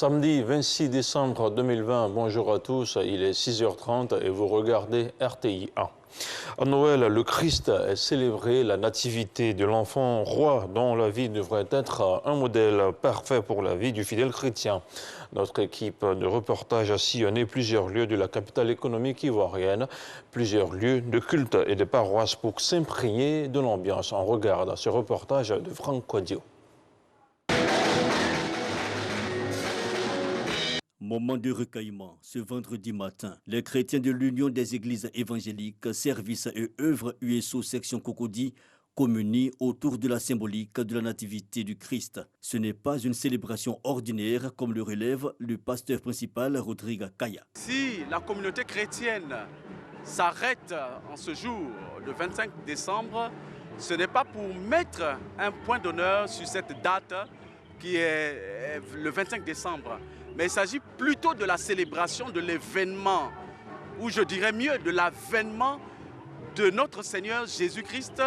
Samedi 26 décembre 2020, bonjour à tous, il est 6h30 et vous regardez RTI 1. À Noël, le Christ est célébré, la nativité de l'enfant roi dont la vie devrait être un modèle parfait pour la vie du fidèle chrétien. Notre équipe de reportage a sillonné plusieurs lieux de la capitale économique ivoirienne, plusieurs lieux de culte et de paroisses pour s'imprégner de l'ambiance. On regarde ce reportage de Franck Kodio. Moment de recueillement, ce vendredi matin. Les chrétiens de l'Union des Églises évangéliques, services et œuvres USO section Cocody communient autour de la symbolique de la nativité du Christ. Ce n'est pas une célébration ordinaire comme le relève le pasteur principal Rodrigue Kaya. Si la communauté chrétienne s'arrête en ce jour, le 25 décembre, ce n'est pas pour mettre un point d'honneur sur cette date qui est le 25 décembre. Mais il s'agit plutôt de la célébration de l'événement, ou je dirais mieux, de l'avènement de notre Seigneur Jésus-Christ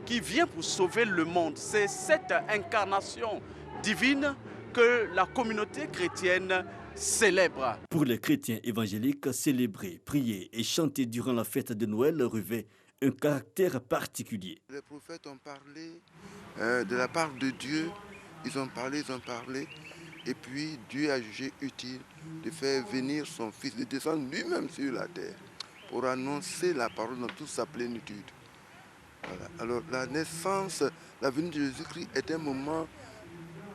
qui vient pour sauver le monde. C'est cette incarnation divine que la communauté chrétienne célèbre. Pour les chrétiens évangéliques, célébrer, prier et chanter durant la fête de Noël revêt un caractère particulier. Les prophètes ont parlé de la part de Dieu, ils ont parlé. Et puis Dieu a jugé utile de faire venir son Fils, de descendre lui-même sur la terre pour annoncer la parole dans toute sa plénitude. Voilà. Alors la naissance, la venue de Jésus-Christ est un moment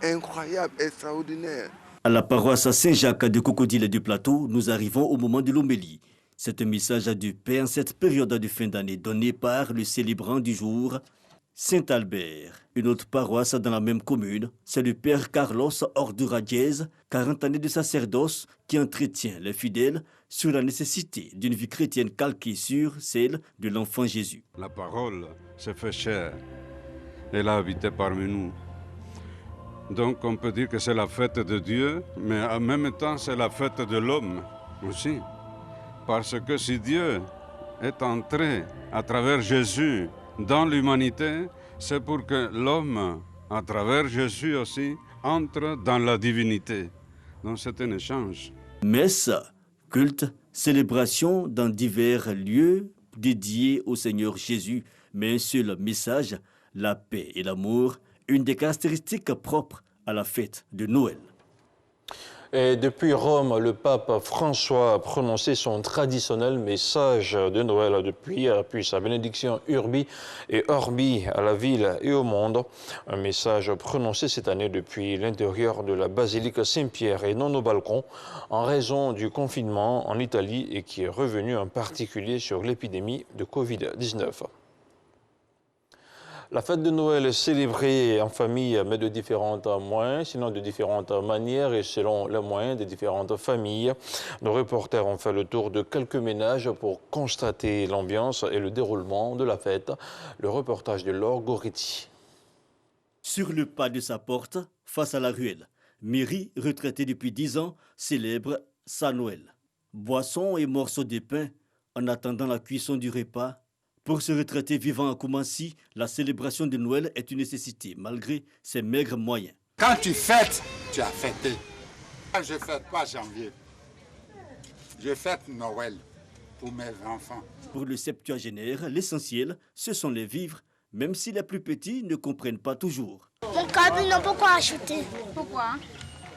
incroyable, extraordinaire. À la paroisse Saint-Jacques de Cocody et du Plateau, nous arrivons au moment de l'homélie. C'est un message du Père en cette période de fin d'année donné par le célébrant du jour, Saint-Albert. Une autre paroisse dans la même commune, c'est le Père Carlos Orduradiez, 40 années de sacerdoce, qui entretient les fidèles sur la nécessité d'une vie chrétienne calquée sur celle de l'enfant Jésus. La parole s'est fait chair. Elle a habité parmi nous. Donc on peut dire que c'est la fête de Dieu, mais en même temps c'est la fête de l'homme aussi. Parce que si Dieu est entré à travers Jésus dans l'humanité, c'est pour que l'homme, à travers Jésus aussi, entre dans la divinité. Donc c'est un échange. Messe, culte, célébration dans divers lieux dédiés au Seigneur Jésus, mais un seul message, la paix et l'amour, une des caractéristiques propres à la fête de Noël. Et depuis Rome, le pape François a prononcé son traditionnel message de Noël depuis sa bénédiction Urbi et Orbi à la ville et au monde. Un message prononcé cette année depuis l'intérieur de la basilique Saint-Pierre et non au balcon en raison du confinement en Italie et qui est revenu en particulier sur l'épidémie de Covid-19. La fête de Noël est célébrée en famille, mais de différents moyens, sinon de différentes manières et selon les moyens des différentes familles. Nos reporters ont fait le tour de quelques ménages pour constater l'ambiance et le déroulement de la fête. Le reportage de Laure Goretti. Sur le pas de sa porte, face à la ruelle, Mairie, retraitée depuis 10 ans, célèbre sa Noël. Boissons et morceaux de pain en attendant la cuisson du repas. Pour ce retraité vivant à Koumassi, la célébration de Noël est une nécessité, malgré ses maigres moyens. Quand tu fêtes, tu as fêté. Je ne fête pas janvier. Je fête Noël pour mes enfants. Pour le septuagénaire, l'essentiel, ce sont les vivres, même si les plus petits ne comprennent pas toujours. Mon cabine, on peut pas acheter. Pourquoi?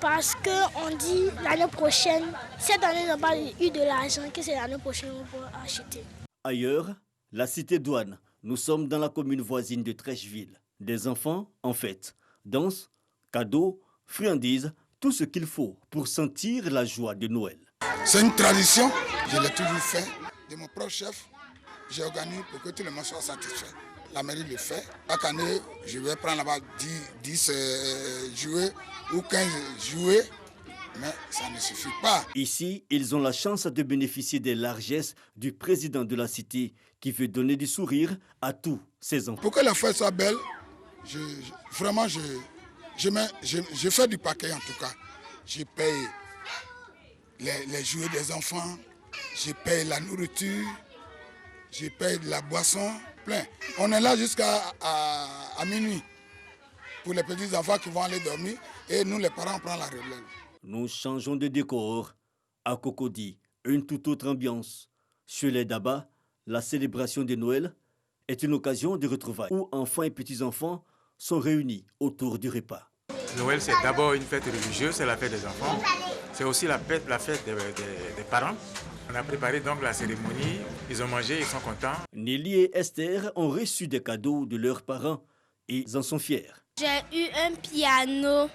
Parce qu'on dit l'année prochaine, cette année, on n'a pas eu de l'argent, que c'est l'année prochaine qu'on peut acheter. Ailleurs, la cité douane, nous sommes dans la commune voisine de Trècheville. Des enfants, en fête, danse, cadeaux, friandises, tout ce qu'il faut pour sentir la joie de Noël. C'est une tradition, je l'ai toujours fait. De mon propre chef, j'organise pour que tout le monde soit satisfait. La mairie le fait. Chaque année, je vais prendre là-bas 10 jouets ou 15 jouets. Mais ça ne suffit pas. Ici, ils ont la chance de bénéficier des largesses du président de la cité qui veut donner du sourire à tous ses enfants. Pour que la fête soit belle, je fais du paquet en tout cas. Je paye les jouets des enfants, je paye la nourriture, je paye la boisson, plein. On est là jusqu'à minuit pour les petits enfants qui vont aller dormir et nous les parents on prend la relève. Nous changeons de décor. À Cocody, une toute autre ambiance. Chez les Daba, la célébration de Noël est une occasion de retrouvailles où enfants et petits-enfants sont réunis autour du repas. Noël, c'est d'abord une fête religieuse, c'est la fête des enfants. C'est aussi la fête des parents. On a préparé donc la cérémonie, ils ont mangé, ils sont contents. Nelly et Esther ont reçu des cadeaux de leurs parents et ils en sont fiers. J'ai eu un piano,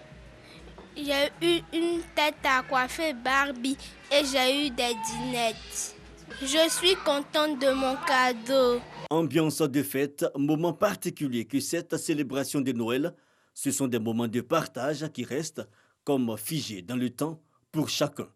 j'ai eu une tête à coiffer Barbie et j'ai eu des dinettes. Je suis contente de mon cadeau. Ambiance de fête, moment particulier que cette célébration de Noël, ce sont des moments de partage qui restent comme figés dans le temps pour chacun.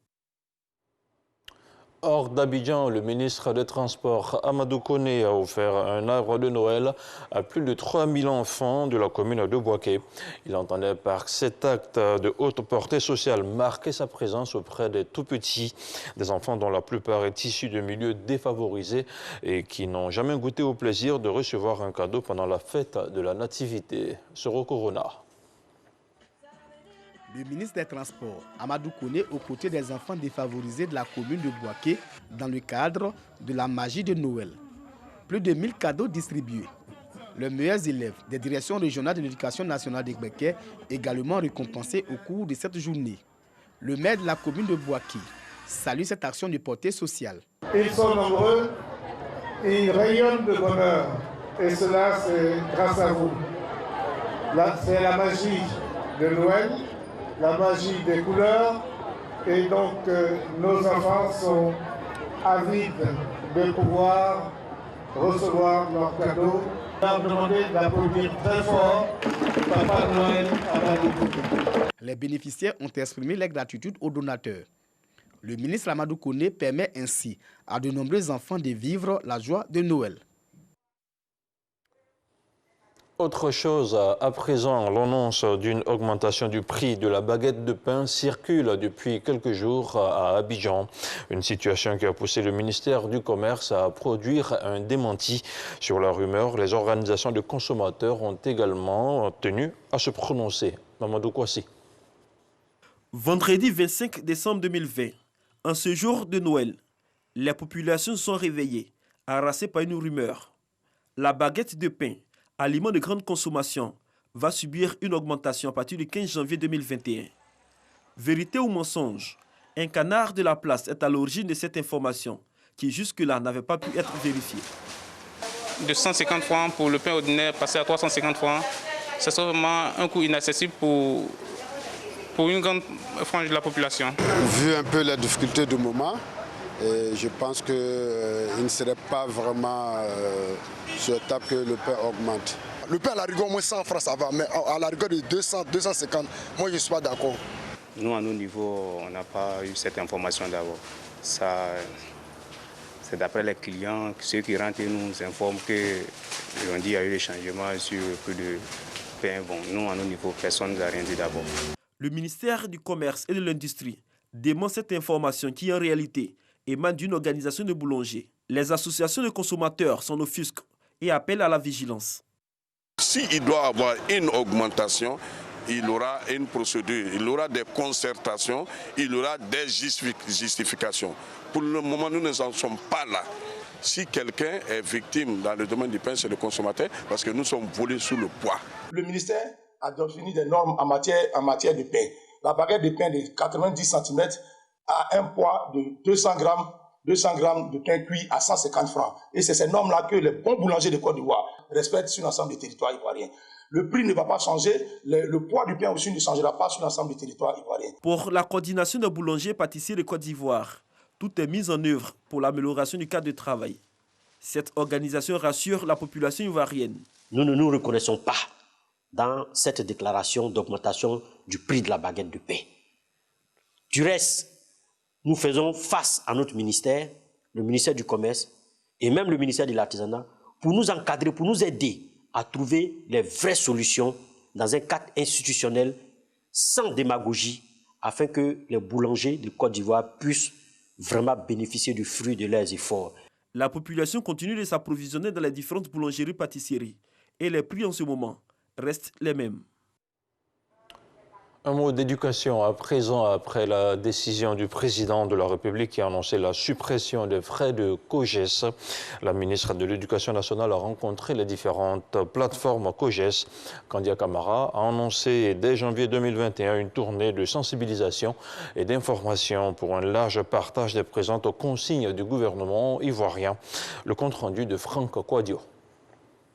Hors d'Abidjan, le ministre des Transports, Amadou Koné, a offert un arbre de Noël à plus de 3000 enfants de la commune de Bouaké. Il entendait par cet acte de haute portée sociale marquer sa présence auprès des tout-petits, des enfants dont la plupart est issue de milieux défavorisés et qui n'ont jamais goûté au plaisir de recevoir un cadeau pendant la fête de la Nativité. Soro Corona. Le ministre des Transports, Amadou Koné, aux côtés des enfants défavorisés de la commune de Bouaké, dans le cadre de la magie de Noël. Plus de 1000 cadeaux distribués. Les meilleurs élèves des directions régionales de l'éducation nationale de Bouaké, également récompensés au cours de cette journée. Le maire de la commune de Bouaké salue cette action de portée sociale. Ils sont nombreux et ils rayonnent de bonheur. Et cela, c'est grâce à vous. C'est la magie de Noël, la magie des couleurs, et donc nos enfants sont avides de pouvoir recevoir leurs cadeaux. Je leur demander d'applaudir très fort Papa Noël Amadou Koné. Les bénéficiaires ont exprimé leur gratitude aux donateurs. Le ministre Amadou Koné permet ainsi à de nombreux enfants de vivre la joie de Noël. Autre chose, à présent, l'annonce d'une augmentation du prix de la baguette de pain circule depuis quelques jours à Abidjan. Une situation qui a poussé le ministère du Commerce à produire un démenti sur la rumeur. Les organisations de consommateurs ont également tenu à se prononcer. Mamadou Kouassi. Vendredi 25 décembre 2020, en ce jour de Noël, les populations se sont réveillées, harassées par une rumeur. La baguette de pain, aliment de grande consommation, va subir une augmentation à partir du 15 janvier 2021. Vérité ou mensonge, un canard de la place est à l'origine de cette information qui jusque-là n'avait pas pu être vérifiée. De 150 francs pour le pain ordinaire passer à 350 francs, c'est vraiment un coût inaccessible pour une grande frange de la population. Vu un peu la difficulté du moment, je pense qu'il ne serait pas vraiment souhaitable que le pain augmente. Le pain à la rigueur, au moins 100 francs, ça va, mais à la rigueur de 200, 250, moi je ne suis pas d'accord. Nous, à nos niveaux, on n'a pas eu cette information d'abord. C'est d'après les clients, ceux qui rentrent et nous informent qu'on dit qu'il y a eu des changements sur le prix de pain. Bon, nous, à nos niveaux, personne ne nous a rien dit d'abord. Le ministère du Commerce et de l'Industrie dément cette information qui, en réalité, émane d'une organisation de boulangers. Les associations de consommateurs s'en offusquent et appellent à la vigilance. S'il doit y avoir une augmentation, il aura une procédure, il aura des concertations, il aura des justifications. Pour le moment, nous ne sommes pas là. Si quelqu'un est victime dans le domaine du pain, c'est le consommateur, parce que nous sommes volés sous le poids. Le ministère a défini des normes en matière de pain. La baguette de pain de 90 cm a un poids de 200 grammes de pain cuit à 150 francs. Et c'est ces normes-là que les bons boulangers de Côte d'Ivoire respectent sur l'ensemble des territoires ivoiriens. Le prix ne va pas changer, le poids du pain aussi ne changera pas sur l'ensemble des territoires ivoiriens. Pour la coordination des boulangers et pâtissiers de Côte d'Ivoire, tout est mis en œuvre pour l'amélioration du cadre de travail. Cette organisation rassure la population ivoirienne. Nous ne nous reconnaissons pas dans cette déclaration d'augmentation du prix de la baguette de pain. Du reste, nous faisons face à notre ministère, le ministère du Commerce et même le ministère de l'Artisanat, pour nous encadrer, pour nous aider à trouver les vraies solutions dans un cadre institutionnel sans démagogie, afin que les boulangers de Côte d'Ivoire puissent vraiment bénéficier du fruit de leurs efforts. La population continue de s'approvisionner dans les différentes boulangeries-pâtisseries et les prix en ce moment restent les mêmes. Un mot d'éducation à présent après la décision du président de la République qui a annoncé la suppression des frais de COGES. La ministre de l'Éducation nationale a rencontré les différentes plateformes COGES. Kandia Camara a annoncé dès janvier 2021 une tournée de sensibilisation et d'information pour un large partage des présentes consignes du gouvernement ivoirien. Le compte-rendu de Franck Kouadio.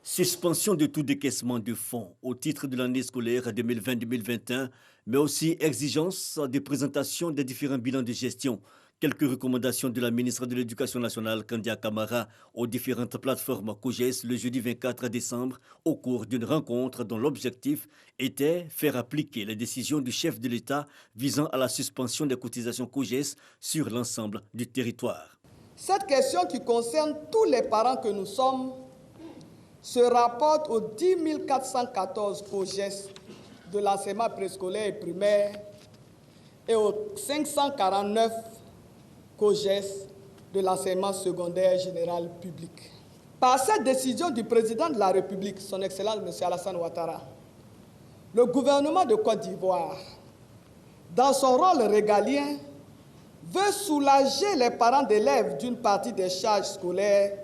Suspension de tout décaissement de fonds au titre de l'année scolaire 2020-2021, mais aussi exigence de présentation des différents bilans de gestion. Quelques recommandations de la ministre de l'Éducation nationale, Kandia Camara, aux différentes plateformes COGES le jeudi 24 décembre au cours d'une rencontre dont l'objectif était faire appliquer les décisions du chef de l'État visant à la suspension des cotisations COGES sur l'ensemble du territoire. Cette question qui concerne tous les parents que nous sommes se rapporte aux 10 414 COGES de l'enseignement préscolaire et primaire et aux 549 COGES de l'enseignement secondaire général public. Par cette décision du président de la République, son Excellence M. Alassane Ouattara, le gouvernement de Côte d'Ivoire, dans son rôle régalien, veut soulager les parents d'élèves d'une partie des charges scolaires.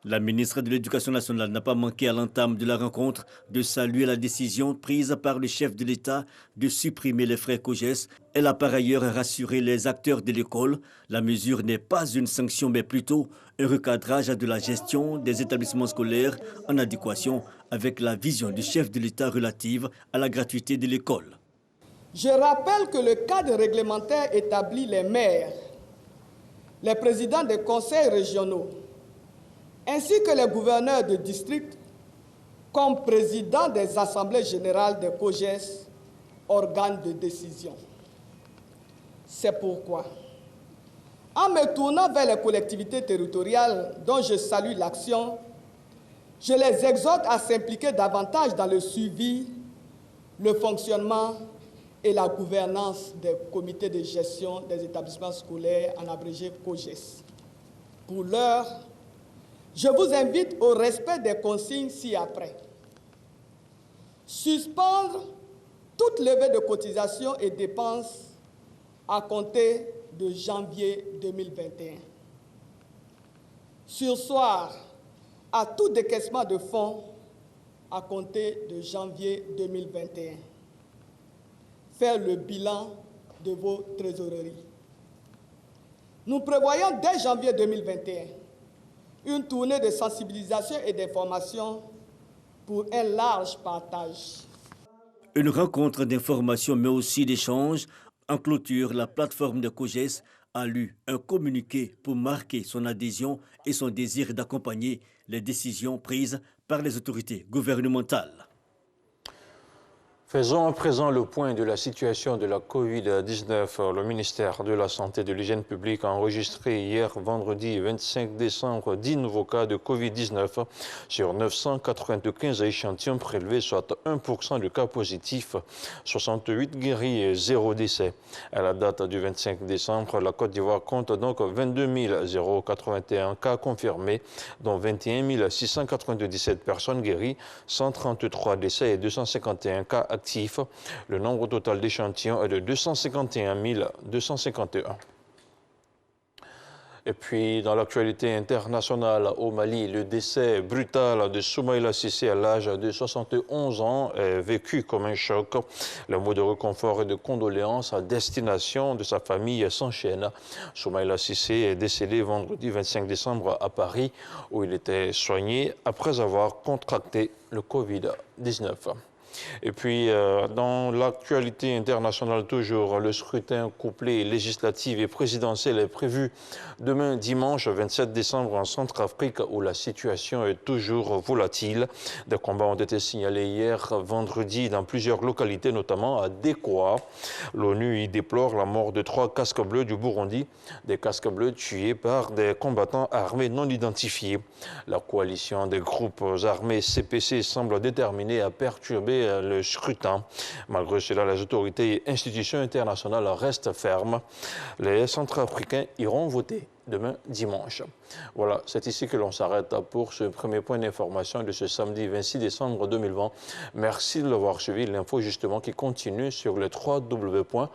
La ministre de l'Éducation nationale n'a pas manqué à l'entame de la rencontre de saluer la décision prise par le chef de l'État de supprimer les frais COGES. Elle a par ailleurs rassuré les acteurs de l'école. La mesure n'est pas une sanction, mais plutôt un recadrage de la gestion des établissements scolaires en adéquation avec la vision du chef de l'État relative à la gratuité de l'école. Je rappelle que le cadre réglementaire établit les maires, les présidents des conseils régionaux, ainsi que les gouverneurs de district comme présidents des assemblées générales des COGES, organes de décision. C'est pourquoi, en me tournant vers les collectivités territoriales dont je salue l'action, je les exhorte à s'impliquer davantage dans le suivi, le fonctionnement et la gouvernance des comités de gestion des établissements scolaires, en abrégé COGES. Pour l'heure, je vous invite au respect des consignes ci-après. Suspendre toute levée de cotisations et dépenses à compter de janvier 2021. Surseoir à tout décaissement de fonds à compter de janvier 2021. Faire le bilan de vos trésoreries. Nous prévoyons dès janvier 2021 une tournée de sensibilisation et d'information pour un large partage. Une rencontre d'information mais aussi d'échange. En clôture, la plateforme de COGES a lu un communiqué pour marquer son adhésion et son désir d'accompagner les décisions prises par les autorités gouvernementales. Faisons à présent le point de la situation de la COVID-19. Le ministère de la Santé et de l'Hygiène publique a enregistré hier, vendredi 25 décembre, 10 nouveaux cas de COVID-19 sur 995 échantillons prélevés, soit 1% de cas positifs, 68 guéris et 0 décès. À la date du 25 décembre, la Côte d'Ivoire compte donc 22 081 cas confirmés, dont 21 697 personnes guéries, 133 décès et 251 cas actifs. Le nombre total d'échantillons est de 251 251. Et puis, dans l'actualité internationale au Mali, le décès brutal de Soumaïla Cissé à l'âge de 71 ans est vécu comme un choc. Les mots de réconfort et de condoléances à destination de sa famille s'enchaînent. Soumaïla Cissé est décédé vendredi 25 décembre à Paris, où il était soigné après avoir contracté le Covid-19. Et puis, dans l'actualité internationale toujours, le scrutin couplé législatif et présidentiel est prévu demain dimanche 27 décembre en Centrafrique où la situation est toujours volatile. Des combats ont été signalés hier vendredi dans plusieurs localités, notamment à Dékoa. L'ONU y déplore la mort de 3 casques bleus du Burundi, des casques bleus tués par des combattants armés non identifiés. La coalition des groupes armés CPC semble déterminée à perturber le scrutin. Malgré cela, les autorités et institutions internationales restent fermes. Les Centrafricains iront voter demain dimanche. Voilà, c'est ici que l'on s'arrête pour ce premier point d'information de ce samedi 26 décembre 2020. Merci de l'avoir suivi. L'info justement qui continue sur le www.rti.ci.